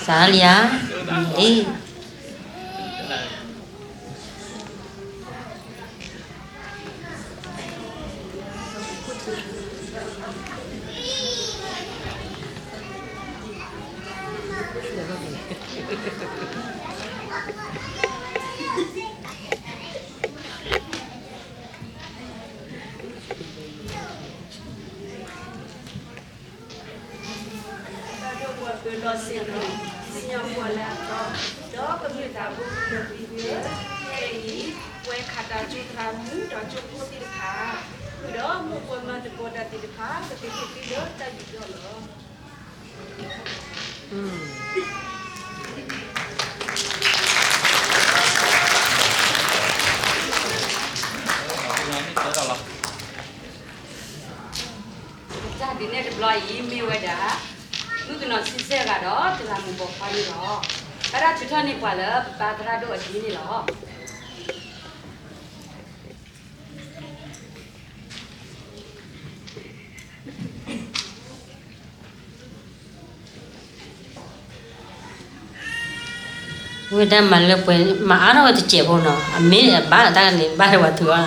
စားလျာအေးဒီနေ့ဘလော့ရေးမိဝဲတာသူကနော်စစ်ဆက်ကတော့တလာမှုပေါ်ပါလို့တော့အဲ့ဒါချွတ်နေပါလားပါတရာတို့အကြီးနေတော့ဝိဒမလပွင့်မအားတော့တကျေဖို့နော်အမေဘာတာနေဘာတော့သူอ่ะ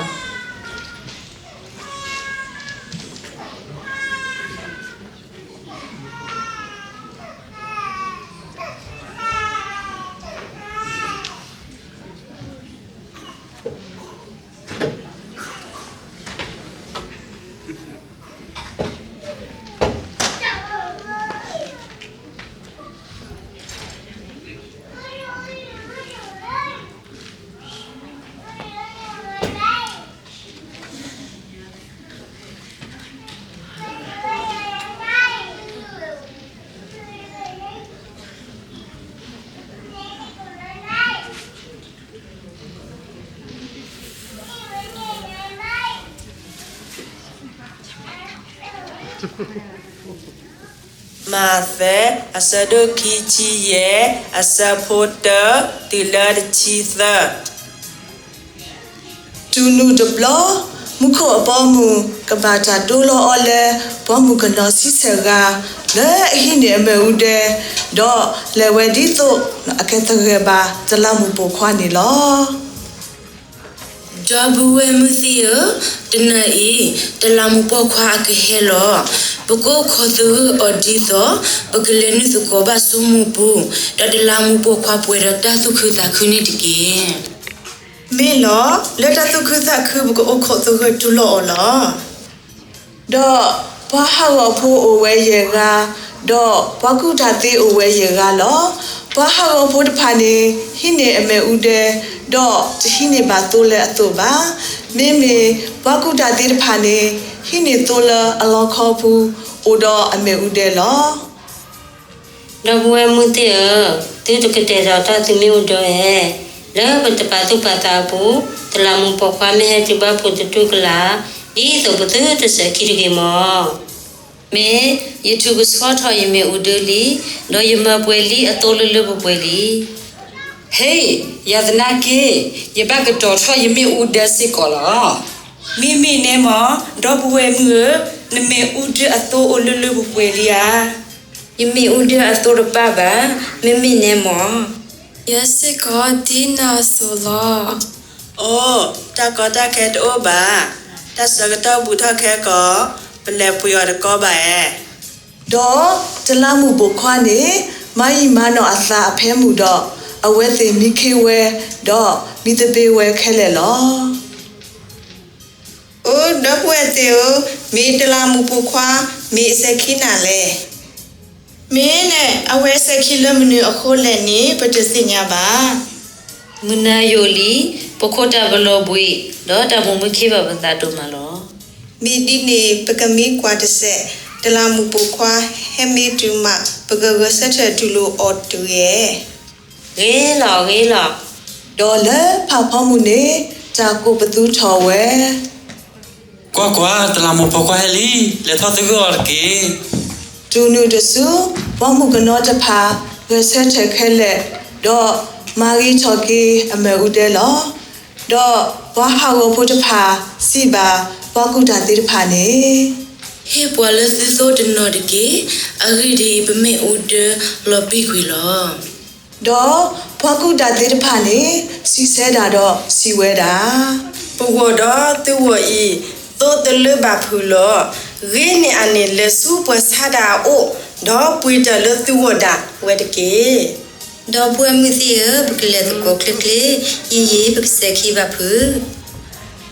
มาเซอาซาโดคิจิเยอาซาโพเตอร์ติลาดชีเซตูนูดบลอมุขอบอมูกบาจาโดโลออเลบอมูกนอซิเซกาเลหิเนเมอุเดดอเลเวดิโตอะเกตเรบาจะลามูโปควานี่ลอจอบุเวมุสิโอตนะอีตะลามุปอควาอะเกเฮลอปะโกขอตุอดิโตปะกะเลนุสุโกบะซุมุปุตะลามุปอควาป่วยรตะสุขุตะคุนิตเกမေလောလက်တသုခသခုဘကိုခေါ်သူကတူလောလောဒေါ်ဘာဟာဝဖိုးအဝဲရေကဒေါ်ဘကုတာသေးအဝဲရေကလောဘာဟာဝဖိုးတဖာနေဟိနေအမေဦးတဲ့ဒေါ်ဟိနေပါတိုးလဲအတူပါမေမေဘကုတာသေးတဖာနေဟိနေတိုးလဲအလောခေါ်ဘူးအိုဒေါ်အမေဦးတဲ့လောတော့ဘွယ်မှုတဲ့တေတကတဲ့တော့သူမျိုးတော့ရဲ့လဲဘတ်ပါတူပါတာဘူးတလာမှုပေါ်ခွာမဲတိဘဖို့တူကလာဤတော့ဘတ်တစခိရကေမောမေယထုကစခေါ်ထော်ယမေဥဒလီတော့ယမပွဲလီအတော်လလပွဲလီเฮ้ยยาดนาเกยบะกะตอทอยเมอุดะสิกอลอมิมิเนมอดอบุเวมือนเมอุดะอโตโอลลบุเวลียယမေဥဒအတော်ပါပါမမေနေမောยาสิกอดินาโซลอโอ้ตากอตาแคตโอบาตาสกตบุทแคกอเปเลปุยอดกอbaเอดอจะลามูบุควาနေမိုင်းမနောအစာအဖဲမှုတော့အဝဲစီမိခေဝဲတော့မိတပေဝဲခဲလေလောအိုဒပွဲတေမိတလာမှုပုခွာမိစခိနာလေမင်းနဲ့အဝဲစခိလမနုအခုလည်းနေပတစညာပါမနာယိုလီပခိုတာဘလောဘွေတော့တဘုံမခေဘပတာတို့မလောမိဒီနေပကမီကွာတဆက်တလာမှုပုခွာဟဲမီတူမပကကဆက်ထတူလိုအော်တူရဲ့ရေးလောဒေါ်လာဖောက်ဖောက်မှုနေဂျာကိုဘသူထော်ဝဲကွာတလာမပကွာဟလီလက်ထသူကောကေတူနုတဆူဘမှုကနောတဖာရဆက်ထခဲလက်ဒေါ်မာဂီချော်ကီအမေဦးတဲလောဒေါ်ဘာဟာဝဖို့တဖာစီပါဘကုတာတိတဖာနေ ဟေပွာလစီဆိုတနော်တကေအဂီဒီပမေဥဒလော်ပီခွေလော တော့ဘကုတာတေတဖာနေစီဆဲတာတော့စီဝဲတာ ပဝတော့သူဝဤသို့တလဘဖူလောရင်းနေအနေလဆူပစဟာဒါအိုတော့ပွေတလသူဝဒါဝဲတကေ တော့ပွဲမှုစီရပကလေကိုကလကလေရီပကစခိဘဖူ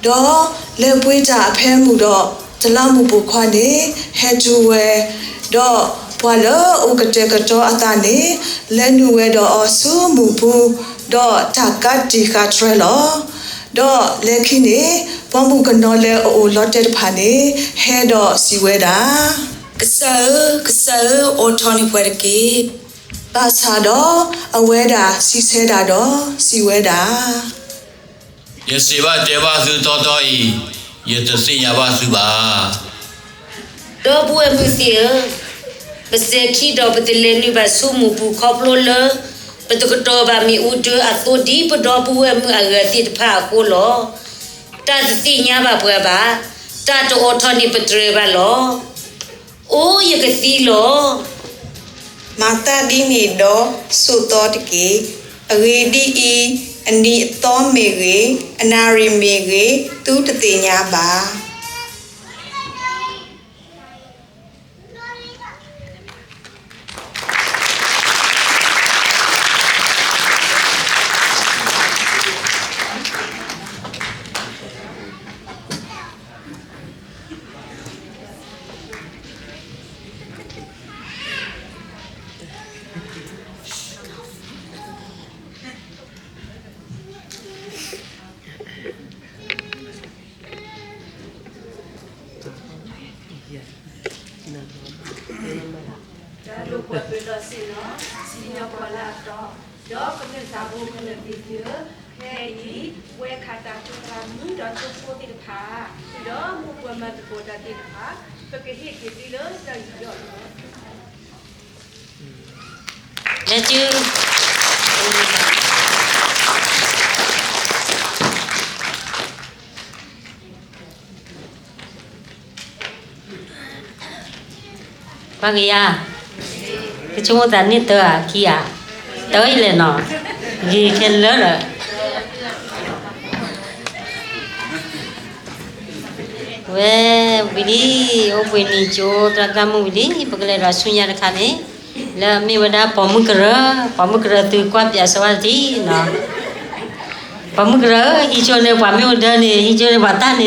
တော့လက်ပွေးကြအဖဲမှုတော့တလမှုပခွာနေဟဲဂျူဝဲတော့ဘွာလောဥကတဲ့ကတော့အတာနေလဲနူဝဲတော့အဆူမှုဘူးတော့တကတ်ဒီကထရလောတော့လက်ခိနေဘမှုကနော်လဲအိုလော့တဲ့ဖာနေဟဲတော့စီဝဲတာ ကဆာအော်ထော်နီပွဲတကေ ပါစာတော့အဝဲတာစီဆဲတာတော့စီဝဲတာ ယစီဘတေဘသုတောတောဤယတစိညာဘသုပါ တော့ပွဲမှုစီရပစခိတော့ပတလေနိဘဆုမှုပူခေါပလိုလပတကတော့ဗာမီဥဒအတိုဒီပတော့ပွဲမှုအရတိတဖာကိုလောတတ်တိညာဘပွဲပါတတ်တော့ထော်နိပတရေပါလောအိုးယကတိလော မာတာဒီနေတော့ဆုတော်တကေအဂေဒီဤအနီတော်မေကေအနာရီမေကေသူတတိညာပါ လူပွေးလို့စီနော်စီညောလာတော့တော့ကနေ့စာဘူးကနေ့ဒီကျခဲဤဝဲခတာတူတာမူတော့သူပိုတိတဖာတော့မူပွေးမတ်ကိုတတိတဖာပကဟိကေဒီလို့စိုက်ရော လက်ကျူဘာကရကချုံတာနေတော့ခီယာတော့ရလေနော်ဒီခဲလောရဝဲဝီဒီအိုပွေနီချိုတရကမှုဝီဒီပကလေရဆုညာတခါနေလာမေဝဒပမကရသူကွာပြစဝတိနော်ပမကရဟိချိုနေပမေဝဒနေဟိချိုနေဘာတာနေ